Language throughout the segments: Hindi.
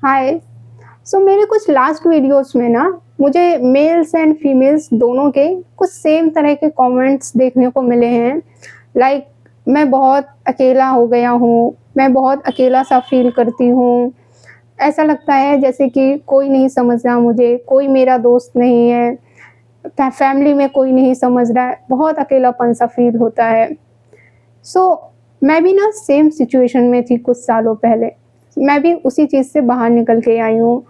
हाय। मेरे कुछ लास्ट वीडियोस में ना मुझे मेल्स एंड फीमेल्स दोनों के कुछ सेम तरह के कमेंट्स देखने को मिले हैं। लाइक मैं बहुत अकेला हो गया हूँ, मैं बहुत अकेला सा फील करती हूँ। ऐसा लगता है जैसे कि कोई नहीं समझ रहा मुझे, कोई मेरा दोस्त नहीं है, फैमिली में कोई नहीं समझ रहा है, बहुत अकेलापन सा फील होता है। सो मैं भी ना सेम सिचुएशन में थी कुछ सालों पहले। मैं भी उसी चीज़ से बाहर निकल के आई हूँ।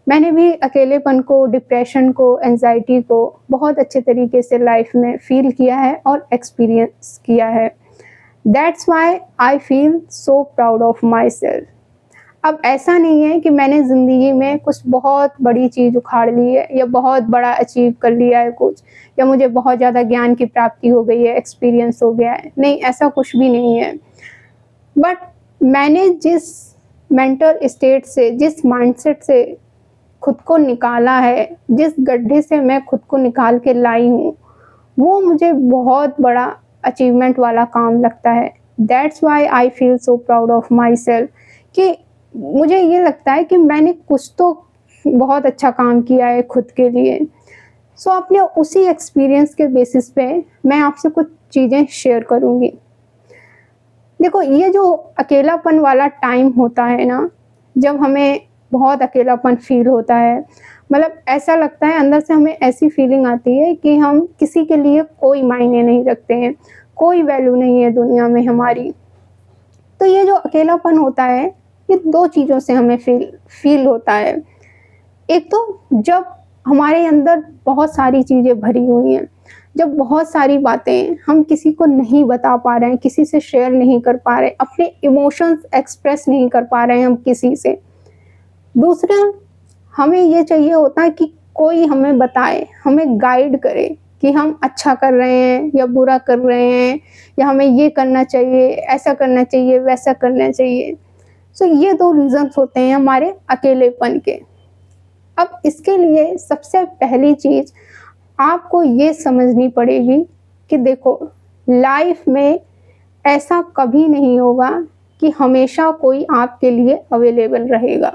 मैंने भी अकेलेपन को, डिप्रेशन को, एंग्ज़ायटी को बहुत अच्छे तरीके से लाइफ़ में फ़ील किया है और एक्सपीरियंस किया है। That's why I feel so proud of my self. अब ऐसा नहीं है कि मैंने ज़िंदगी में कुछ बहुत बड़ी चीज़ उखाड़ ली है या बहुत बड़ा अचीव कर लिया है कुछ, या मुझे बहुत ज़्यादा ज्ञान की प्राप्ति हो गई है, एक्सपीरियंस हो गया है। नहीं, ऐसा कुछ भी नहीं है। बट मैंने जिस मेंटल स्टेट से, जिस माइंडसेट से खुद को निकाला है, जिस गड्ढे से मैं खुद को निकाल के लाई हूँ, वो मुझे बहुत बड़ा अचीवमेंट वाला काम लगता है। That's why I feel so proud of my self कि मुझे ये लगता है कि मैंने कुछ तो बहुत अच्छा काम किया है खुद के लिए। अपने उसी एक्सपीरियंस के बेसिस पे मैं आपसे कुछ चीज़ें शेयर करूँगी। देखो, ये जो अकेलापन वाला टाइम होता है ना, जब हमें बहुत अकेलापन फ़ील होता है, मतलब ऐसा लगता है अंदर से हमें ऐसी फ़ीलिंग आती है कि हम किसी के लिए कोई मायने नहीं रखते हैं, कोई वैल्यू नहीं है दुनिया में हमारी। तो ये जो अकेलापन होता है, ये 2 चीज़ों से हमें फ़ील होता है। एक तो जब हमारे अंदर बहुत सारी चीज़ें भरी हुई हैं, जब बहुत सारी बातें हम किसी को नहीं बता पा रहे हैं, किसी से शेयर नहीं कर पा रहे, अपने इमोशंस एक्सप्रेस नहीं कर पा रहे हैं हम किसी से। दूसरा, हमें ये चाहिए होता है कि कोई हमें बताए, हमें गाइड करे कि हम अच्छा कर रहे हैं या बुरा कर रहे हैं, या हमें ये करना चाहिए, ऐसा करना चाहिए, वैसा करना चाहिए। ये 2 रीज़न्स होते हैं हमारे अकेलेपन के। अब इसके लिए सबसे पहली चीज़ आपको ये समझनी पड़ेगी कि देखो, लाइफ में ऐसा कभी नहीं होगा कि हमेशा कोई आपके लिए अवेलेबल रहेगा।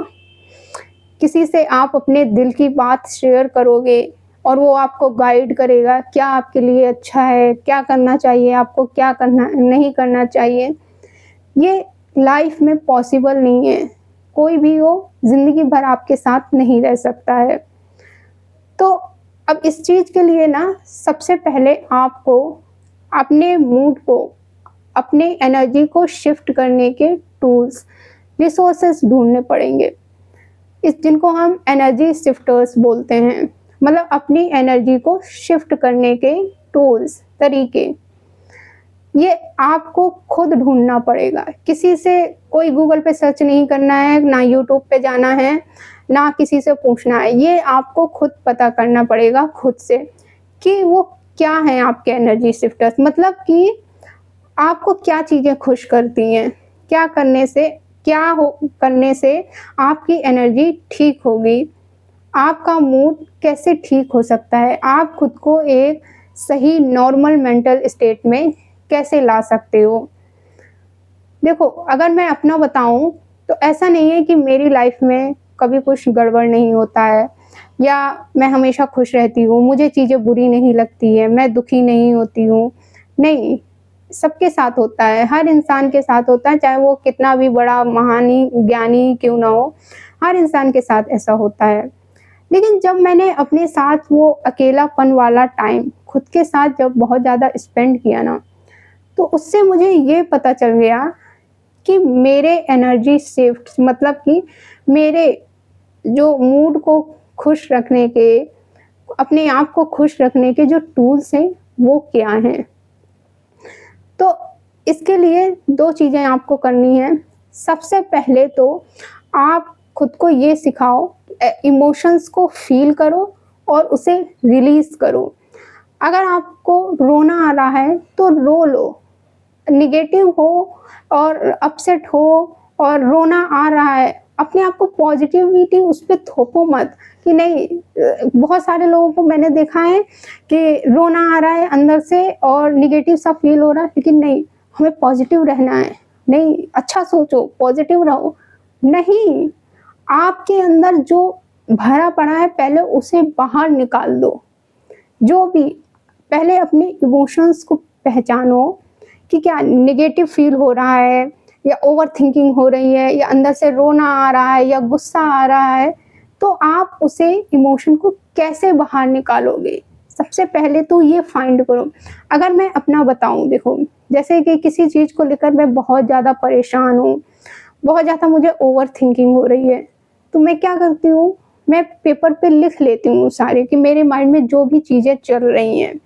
किसी से आप अपने दिल की बात शेयर करोगे और वो आपको गाइड करेगा, क्या आपके लिए अच्छा है, क्या करना चाहिए आपको, क्या करना नहीं करना चाहिए। ये लाइफ में पॉसिबल नहीं है। कोई भी हो, ज़िंदगी भर आपके साथ नहीं रह सकता है। तो अब इस चीज़ के लिए ना सबसे पहले आपको अपने मूड को, अपने एनर्जी को शिफ्ट करने के टूल्स, रिसोर्सेज़ ढूँढने पड़ेंगे। जिनको हम एनर्जी शिफ्टर्स बोलते हैं। मतलब अपनी एनर्जी को शिफ्ट करने के टूल्स, तरीके। ये आपको खुद ढूँढना पड़ेगा। किसी से कोई गूगल पे सर्च नहीं करना है, ना यूट्यूब पे जाना है, ना किसी से पूछना है। ये आपको खुद पता करना पड़ेगा खुद से कि वो क्या हैं आपके एनर्जी शिफ्टर्स। मतलब कि आपको क्या चीज़ें खुश करती हैं, क्या करने से आपकी एनर्जी ठीक होगी, आपका मूड कैसे ठीक हो सकता है, आप खुद को एक सही नॉर्मल मेंटल स्टेट में कैसे ला सकते हो। देखो, अगर मैं अपना बताऊँ तो ऐसा नहीं है कि मेरी लाइफ में कभी कुछ गड़बड़ नहीं होता है या मैं हमेशा खुश रहती हूँ, मुझे चीज़ें बुरी नहीं लगती हैं, मैं दुखी नहीं होती हूँ। नहीं, सबके साथ होता है, हर इंसान के साथ होता है, चाहे वो कितना भी बड़ा महानी ज्ञानी क्यों ना हो, हर इंसान के साथ ऐसा होता है। लेकिन जब मैंने अपने साथ वो अकेलापन वाला टाइम खुद के साथ जब बहुत ज़्यादा स्पेंड किया ना, तो उससे मुझे ये पता चल गया कि मेरे एनर्जी शिफ्ट्स, मतलब कि मेरे जो मूड को खुश रखने के, अपने आप को खुश रखने के जो टूल्स हैं, वो क्या हैं। तो इसके लिए 2 चीज़ें आपको करनी हैं। सबसे पहले तो आप खुद को ये सिखाओ, इमोशंस को फ़ील करो और उसे रिलीज़ करो। अगर आपको रोना आ रहा है तो रो लो, नेगेटिव हो और अपसेट हो और रोना आ रहा है, अपने आप को पॉजिटिविटी उस पे थोपो मत कि नहीं। बहुत सारे लोगों को मैंने देखा है कि रोना आ रहा है अंदर से और नेगेटिव सा फील हो रहा है, लेकिन नहीं, हमें पॉजिटिव रहना है, नहीं अच्छा सोचो, पॉजिटिव रहो। नहीं, आपके अंदर जो भरा पड़ा है पहले उसे बाहर निकाल दो। जो भी पहले अपने इमोशंस को पहचानो कि क्या नेगेटिव फील हो रहा है या ओवरथिंकिंग हो रही है या अंदर से रोना आ रहा है या गुस्सा आ रहा है, तो आप उसे इमोशन को कैसे बाहर निकालोगे? सबसे पहले तो ये फाइंड करो। अगर मैं अपना बताऊँ, देखो जैसे कि किसी चीज़ को लेकर मैं बहुत ज़्यादा परेशान हूँ, बहुत ज़्यादा मुझे ओवरथिंकिंग हो रही है, तो मैं क्या करती हूँ, मैं पेपर पे लिख लेती हूँ सारे कि मेरे माइंड में जो भी चीज़ें चल रही हैं,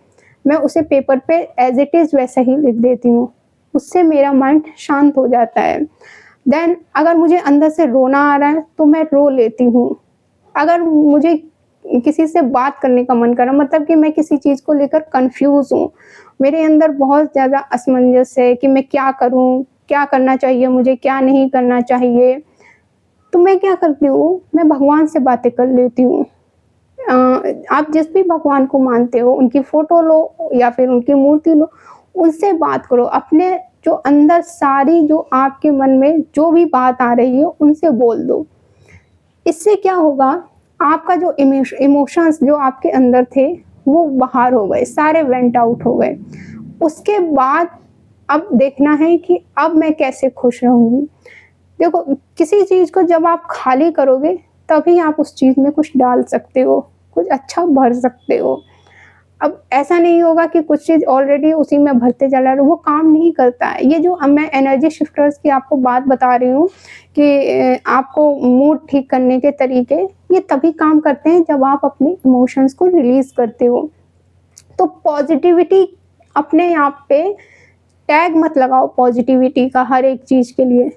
मैं उसे पेपर पे एज़ इट इज़ वैसा ही लिख देती हूँ। उससे मेरा माइंड शांत हो जाता है। देन अगर मुझे अंदर से रोना आ रहा है, तो मैं रो लेती हूँ। अगर मुझे किसी से बात करने का मन कर रहा, मतलब कि मैं किसी चीज़ को लेकर कन्फ्यूज़ हूँ, मेरे अंदर बहुत ज़्यादा असमंजस है कि मैं क्या करूँ? क्या करना चाहिए मुझे, क्या नहीं करना चाहिए? तो मैं क्या करती हूँ, मैं भगवान से बातें कर लेती हूँ। आप जिस भी भगवान को मानते हो, उनकी फ़ोटो लो या फिर उनकी मूर्ति लो, उनसे बात करो। अपने जो अंदर सारी जो आपके मन में जो भी बात आ रही है, उनसे बोल दो। इससे क्या होगा, आपका जो इमोशंस जो आपके अंदर थे, वो बाहर हो गए, सारे वेंट आउट हो गए। उसके बाद अब देखना है कि अब मैं कैसे खुश रहूँगी। देखो, किसी चीज़ को जब आप खाली करोगे, तभी आप उस चीज़ में कुछ डाल सकते हो, कुछ अच्छा भर सकते हो। अब ऐसा नहीं होगा कि कुछ चीज़ ऑलरेडी उसी में भरते चला रहे, वो काम नहीं करता है। ये जो अब मैं एनर्जी शिफ्टर्स की आपको बात बता रही हूँ कि आपको मूड ठीक करने के तरीके, ये तभी काम करते हैं जब आप अपने इमोशंस को रिलीज़ करते हो। तो पॉज़िटिविटी अपने आप पे टैग मत लगाओ पॉज़िटिविटी का हर एक चीज़ के लिए।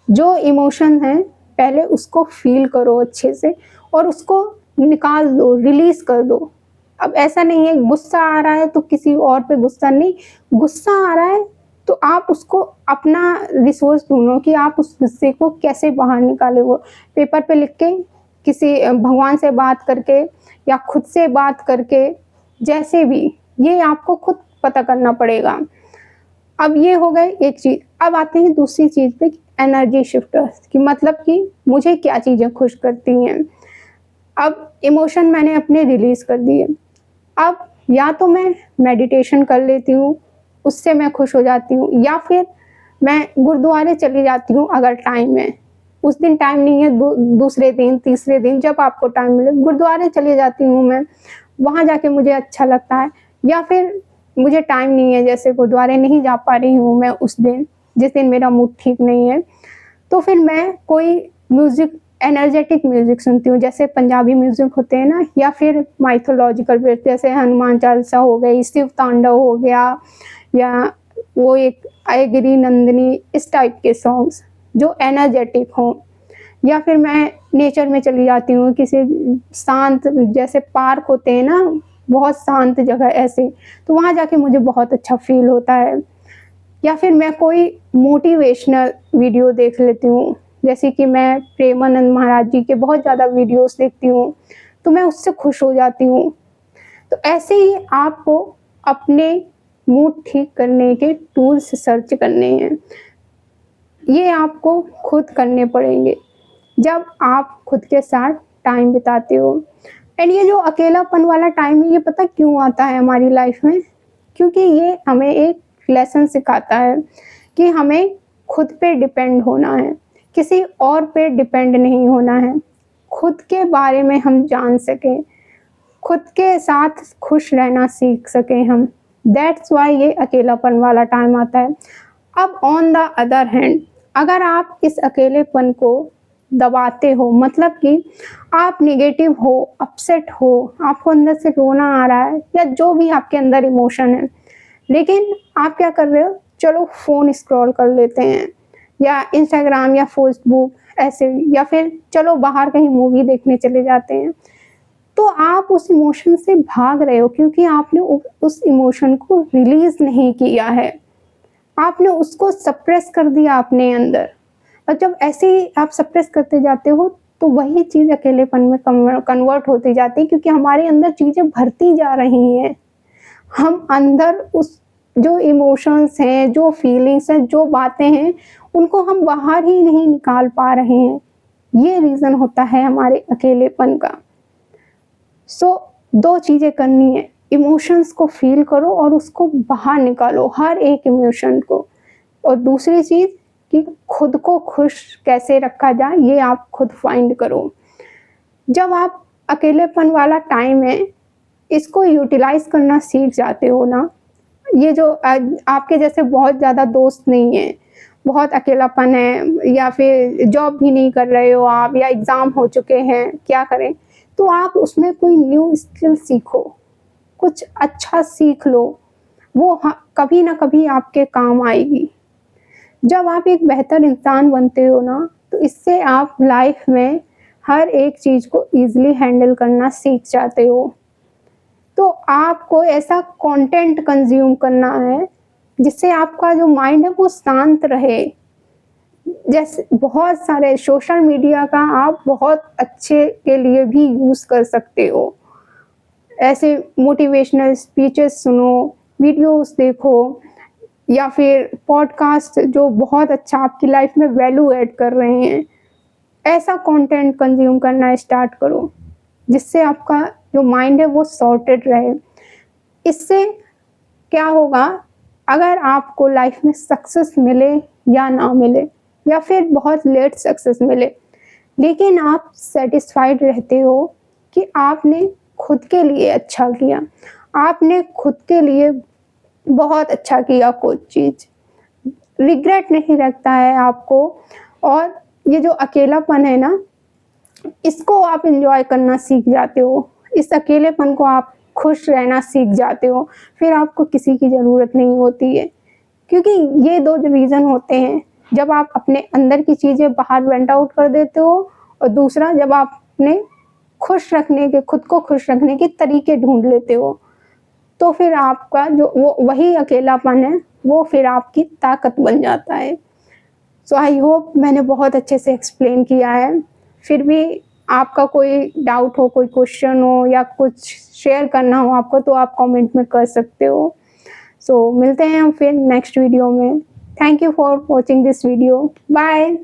जो इमोशन है, पहले उसको फ़ील करो अच्छे से और उसको निकाल दो, रिलीज़ कर दो। अब ऐसा नहीं है गुस्सा आ रहा है तो किसी और पे गुस्सा नहीं, गुस्सा आ रहा है तो आप उसको अपना रिसोर्स ढूँढो कि आप उस गुस्से को कैसे बाहर निकालोगे। पेपर पे लिख के, किसी भगवान से बात करके या खुद से बात करके, जैसे भी, ये आपको खुद पता करना पड़ेगा। अब ये हो गए एक चीज़, अब आते हैं दूसरी चीज़ पे, एनर्जी शिफ्टर्स कि मतलब कि मुझे क्या चीज़ें खुश करती हैं। अब इमोशन मैंने अपने रिलीज़ कर दिए, अब या तो मैं मेडिटेशन कर लेती हूँ, उससे मैं खुश हो जाती हूँ, या फिर मैं गुरुद्वारे चली जाती हूँ अगर टाइम है। उस दिन टाइम नहीं है, दूसरे दिन, तीसरे दिन, जब आपको टाइम मिले गुरुद्वारे चली जाती हूँ मैं, वहाँ जाके मुझे अच्छा लगता है। या फिर मुझे टाइम नहीं है, जैसे गुरुद्वारे नहीं जा पा रही हूँ मैं उस दिन, जिस दिन मेरा मूड ठीक नहीं है, तो फिर मैं कोई म्यूज़िक, एनर्जेटिक म्यूज़िक सुनती हूँ, जैसे पंजाबी म्यूज़िक होते हैं ना, या फिर माइथोलॉजिकल बेस्ड, जैसे हनुमान चालीसा हो गई, शिव तांडव हो गया, या वो एक अयगिरी नंदिनी, इस टाइप के सॉन्ग्स जो एनर्जेटिक हों। या फिर मैं नेचर में चली जाती हूँ, किसी शांत, जैसे पार्क होते हैं ना, बहुत शांत जगह ऐसे, तो वहाँ जाके मुझे बहुत अच्छा फ़ील होता है। या फिर मैं कोई मोटिवेशनल वीडियो देख लेती हूँ, जैसे कि मैं प्रेमानंद महाराज जी के बहुत ज़्यादा वीडियोस देखती हूँ, तो मैं उससे खुश हो जाती हूँ। तो ऐसे ही आपको अपने मूड ठीक करने के टूल्स सर्च करने हैं। ये आपको खुद करने पड़ेंगे, जब आप खुद के साथ टाइम बिताते हो। एंड ये जो अकेलापन वाला टाइम है, ये पता क्यों आता है हमारी लाइफ में? क्योंकि ये हमें एक लेसन सिखाता है कि हमें खुद पे डिपेंड होना है, किसी और पे डिपेंड नहीं होना है। खुद के बारे में हम जान सकें, खुद के साथ खुश रहना सीख सकें हम। दैट्स व्हाई ये अकेलापन वाला टाइम आता है। अब ऑन द अदर हैंड, अगर आप इस अकेलेपन को दबाते हो, मतलब कि आप नेगेटिव हो, अपसेट हो, आपको अंदर से रोना आ रहा है या जो भी आपके अंदर इमोशन है, लेकिन आप क्या कर रहे हो, चलो फ़ोन स्क्रॉल कर लेते हैं या इंस्टाग्राम या फेसबुक ऐसे, या फिर चलो बाहर कहीं मूवी देखने चले जाते हैं, तो आप उस इमोशन से भाग रहे हो क्योंकि आपने उस इमोशन को रिलीज़ नहीं किया है। आपने उसको सप्रेस कर दिया अपने अंदर, और जब ऐसे ही आप सप्रेस करते जाते हो, तो वही चीज़ अकेलेपन में कन्वर्ट होती जाती है, क्योंकि हमारे अंदर चीज़ें भरती जा रही हैं। हम अंदर उस जो इमोशंस हैं, जो फीलिंग्स हैं, जो बातें हैं, उनको हम बाहर ही नहीं निकाल पा रहे हैं। ये रीज़न होता है हमारे अकेलेपन का। सो 2 चीज़ें करनी है, इमोशंस को फ़ील करो और उसको बाहर निकालो, हर एक इमोशन को। और दूसरी चीज़ कि खुद को खुश कैसे रखा जाए, ये आप खुद फाइंड करो। जब आप अकेलेपन वाला टाइम है, इसको यूटिलाइज़ करना सीख जाते हो ना, ये जो आपके जैसे बहुत ज़्यादा दोस्त नहीं हैं, बहुत अकेलापन है या फिर जॉब भी नहीं कर रहे हो आप या एग्ज़ाम हो चुके हैं, क्या करें? तो आप उसमें कोई न्यू स्किल सीखो, कुछ अच्छा सीख लो, वो कभी ना कभी आपके काम आएगी। जब आप एक बेहतर इंसान बनते हो ना, तो इससे आप लाइफ में हर एक चीज़ को ईज़िली हैंडल करना सीख जाते हो। तो आपको ऐसा कंटेंट कंज़्यूम करना है, जिससे आपका जो माइंड है वो शांत रहे। जैसे बहुत सारे सोशल मीडिया का आप बहुत अच्छे के लिए भी यूज़ कर सकते हो। ऐसे मोटिवेशनल स्पीचेस सुनो, वीडियोज़ देखो या फिर पॉडकास्ट जो बहुत अच्छा आपकी लाइफ में वैल्यू ऐड कर रहे हैं। ऐसा कंटेंट कंज़्यूम करना स्टार्ट करो, जिससे आपका जो माइंड है वो सॉर्टेड रहे। इससे क्या होगा, अगर आपको लाइफ में सक्सेस मिले या ना मिले या फिर बहुत लेट सक्सेस मिले, लेकिन आप सैटिस्फाइड रहते हो कि आपने खुद के लिए अच्छा किया, आपने खुद के लिए बहुत अच्छा किया कुछ चीज़, रिग्रेट नहीं लगता है आपको। और ये जो अकेलापन है ना, इसको आप एन्जॉय करना सीख जाते हो। इस अकेलेपन को आप खुश रहना सीख जाते हो, फिर आपको किसी की ज़रूरत नहीं होती है। क्योंकि ये 2 रीज़न होते हैं, जब आप अपने अंदर की चीज़ें बाहर वेंट आउट कर देते हो और दूसरा जब आप अपने खुद को खुश रखने के तरीके ढूँढ लेते हो, तो फिर आपका जो वो वही अकेलापन है, वो फिर आपकी ताकत बन जाता है। सो आई होप मैंने बहुत अच्छे से एक्सप्लेन किया है। फिर भी आपका कोई डाउट हो, कोई क्वेश्चन हो या कुछ शेयर करना हो आपको, तो आप कमेंट में कर सकते हो। सो मिलते हैं हम फिर नेक्स्ट वीडियो में। Thank you for watching this video. Bye.